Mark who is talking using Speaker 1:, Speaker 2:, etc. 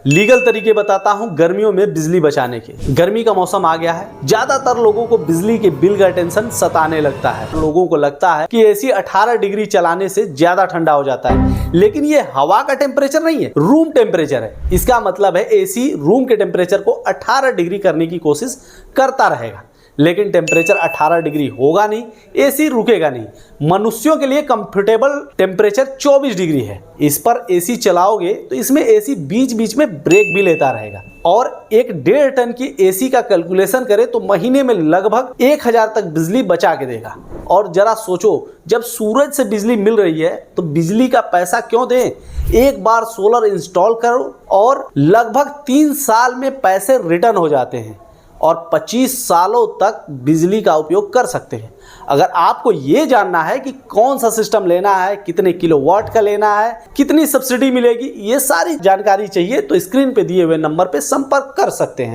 Speaker 1: Legal तरीके बताता हूं गर्मियों में बिजली बचाने के। गर्मी का मौसम आ गया है, ज्यादातर लोगों को बिजली के बिल का टेंशन सताने लगता है। लोगों को लगता है कि एसी 18 डिग्री चलाने से ज्यादा ठंडा हो जाता है, लेकिन ये हवा का टेम्परेचर नहीं है, रूम टेम्परेचर है। इसका मतलब है एसी रूम के टेम्परेचर को 18 डिग्री करने की कोशिश करता रहेगा, लेकिन टेम्परेचर 18 डिग्री होगा नहीं, एसी रुकेगा नहीं। मनुष्यों के लिए कंफर्टेबल टेम्परेचर 24 डिग्री है। इस पर एसी चलाओगे तो इसमें एसी बीच बीच में ब्रेक भी लेता रहेगा। और एक 1.5 टन की एसी का कैलकुलेशन करें तो महीने में लगभग 1000 तक बिजली बचा के देगा। और जरा सोचो, जब सूरज से बिजली मिल रही है तो बिजली का पैसा क्यों दें? एक बार सोलर इंस्टॉल करो और लगभग 3 साल में पैसे रिटर्न हो जाते हैं और 25 सालों तक बिजली का उपयोग कर सकते हैं। अगर आपको ये जानना है कि कौन सा सिस्टम लेना है, कितने किलोवाट का लेना है, कितनी सब्सिडी मिलेगी, ये सारी जानकारी चाहिए तो स्क्रीन पे दिए हुए नंबर पे संपर्क कर सकते हैं।